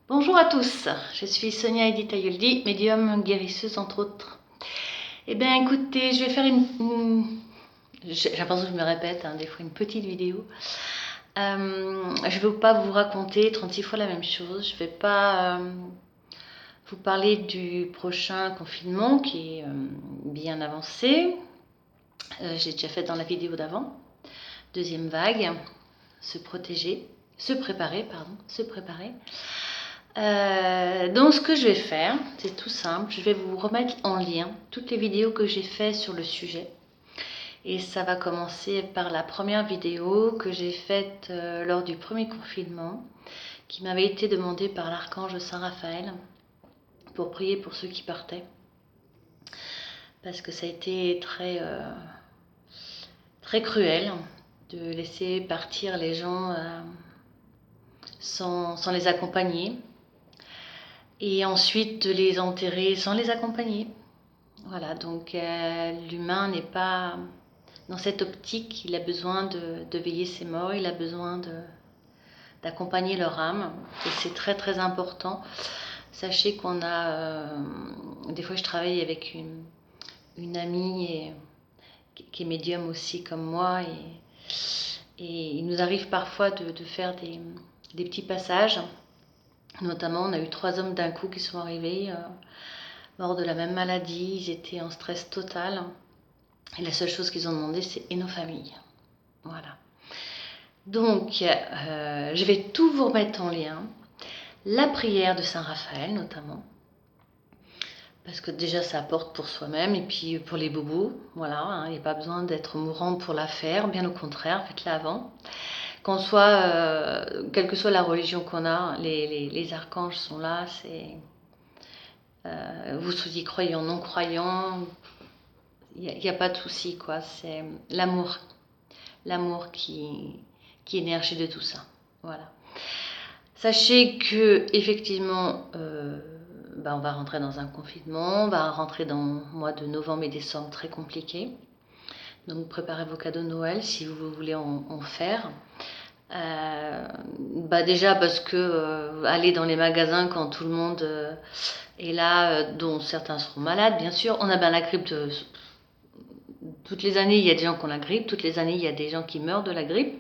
Bonjour à tous, je suis Sonia Edith Ayoldi, médium guérisseuse entre autres. Eh bien écoutez, je vais faire j'ai l'impression que je me répète, des fois une petite vidéo. Je ne vais pas vous raconter 36 fois la même chose, je ne vais pas vous parler du prochain confinement qui est bien avancé. J'ai déjà fait dans la vidéo d'avant. Deuxième vague, se protéger, se préparer. Donc ce que je vais faire, c'est tout simple, je vais vous remettre en lien toutes les vidéos que j'ai faites sur le sujet. Et ça va commencer par la première vidéo que j'ai faite lors du premier confinement, qui m'avait été demandée par l'archange Saint Raphaël pour prier pour ceux qui partaient. Parce que ça a été très cruel de laisser partir les gens sans les accompagner. Et ensuite de les enterrer sans les accompagner. Voilà, donc l'humain n'est pas dans cette optique, il a besoin de veiller ses morts, il a besoin d'accompagner leur âme, et c'est très important. Sachez qu'on a, des fois je travaille avec une amie qui est médium aussi comme moi, et il nous arrive parfois de faire des petits passages. Notamment, on a eu 3 hommes d'un coup qui sont arrivés morts de la même maladie, ils étaient en stress total. Et la seule chose qu'ils ont demandé, c'est « et nos familles ?» Voilà. Donc, je vais tout vous remettre en lien. La prière de Saint Raphaël, notamment. Parce que déjà, ça apporte pour soi-même et puis pour les bobos. Voilà, il n'y a pas besoin d'être mourant pour la faire. Bien au contraire, faites-la avant. Qu'on soit, quelle que soit la religion qu'on a, les archanges sont là. Vous soyez croyants, non-croyants, il n'y a pas de souci, quoi. C'est l'amour qui est énergie de tout ça. Voilà. Sachez que effectivement, on va rentrer dans un confinement, on va rentrer dans le mois de novembre et décembre très compliqué. Donc préparez vos cadeaux de Noël si vous voulez en faire. Déjà parce que aller dans les magasins quand tout le monde est là, dont certains seront malades, bien sûr. On a bien la grippe toutes les années, il y a des gens qui ont la grippe, toutes les années, il y a des gens qui meurent de la grippe.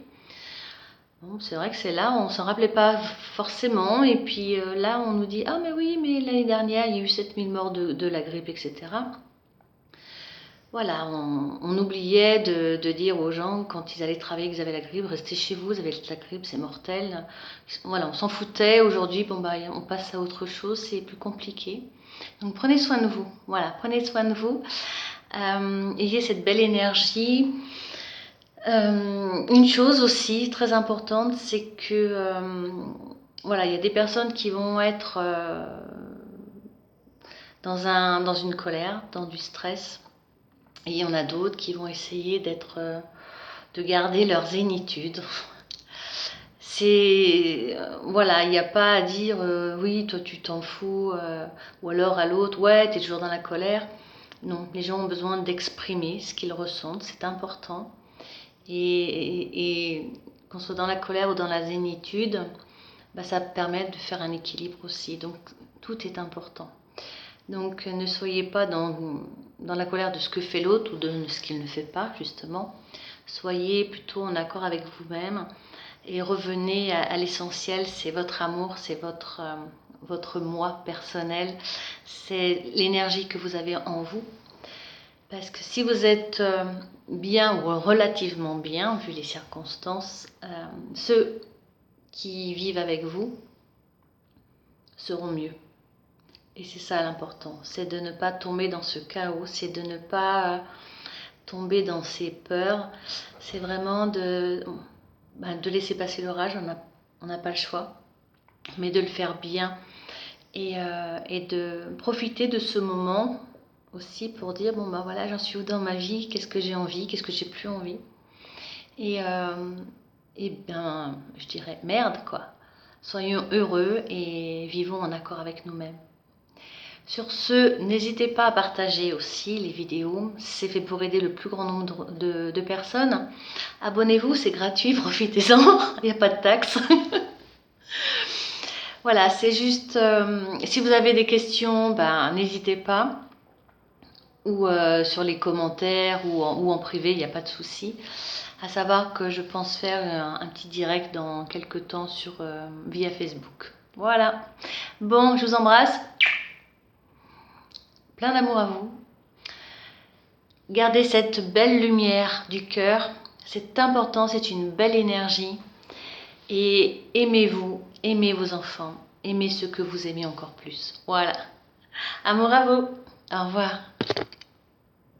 Bon, c'est vrai que c'est là, on ne s'en rappelait pas forcément, et puis là, on nous dit « Ah mais oui, mais l'année dernière, il y a eu 7000 morts de la grippe, etc. » Voilà, on oubliait de dire aux gens, quand ils allaient travailler, qu'ils avaient la grippe, restez chez vous, vous avez la grippe, c'est mortel. Voilà, on s'en foutait. Aujourd'hui, on passe à autre chose, c'est plus compliqué. Donc prenez soin de vous, voilà, prenez soin de vous. Ayez cette belle énergie. Une chose aussi très importante, c'est que il y a des personnes qui vont être dans une colère, dans du stress, et il y en a d'autres qui vont essayer de garder leur zénitude. Il n'y a pas à dire oui, toi tu t'en fous, ou alors à l'autre, ouais, t'es toujours dans la colère. Non, les gens ont besoin d'exprimer ce qu'ils ressentent, c'est important. Et qu'on soit dans la colère ou dans la zénitude, ça permet de faire un équilibre aussi. Donc tout est important. Donc ne soyez pas dans la colère de ce que fait l'autre ou de ce qu'il ne fait pas, justement. Soyez plutôt en accord avec vous-même et revenez à l'essentiel, c'est votre amour, c'est votre moi personnel, c'est l'énergie que vous avez en vous. Parce que si vous êtes bien ou relativement bien, vu les circonstances, ceux qui vivent avec vous seront mieux. Et c'est ça l'important, c'est de ne pas tomber dans ce chaos, c'est de ne pas tomber dans ces peurs, c'est vraiment de laisser passer l'orage, on n'a pas le choix, mais de le faire bien et de profiter de ce moment aussi pour dire voilà, j'en suis où dans ma vie, qu'est-ce que j'ai envie, qu'est-ce que j'ai plus envie, et je dirais merde quoi, soyons heureux et vivons en accord avec nous-mêmes. Sur ce, n'hésitez pas à partager aussi les vidéos, c'est fait pour aider le plus grand nombre de personnes. Abonnez-vous, c'est gratuit, profitez-en, il n'y a pas de taxe. Voilà, c'est juste, si vous avez des questions, ben, n'hésitez pas. Ou sur les commentaires ou en privé, il n'y a pas de souci. À savoir que je pense faire un petit direct dans quelques temps via Facebook. Voilà. Bon, je vous embrasse. Plein d'amour à vous. Gardez cette belle lumière du cœur. C'est important, c'est une belle énergie. Et aimez-vous, aimez vos enfants, aimez ceux que vous aimez encore plus. Voilà. Amour à vous. Au revoir.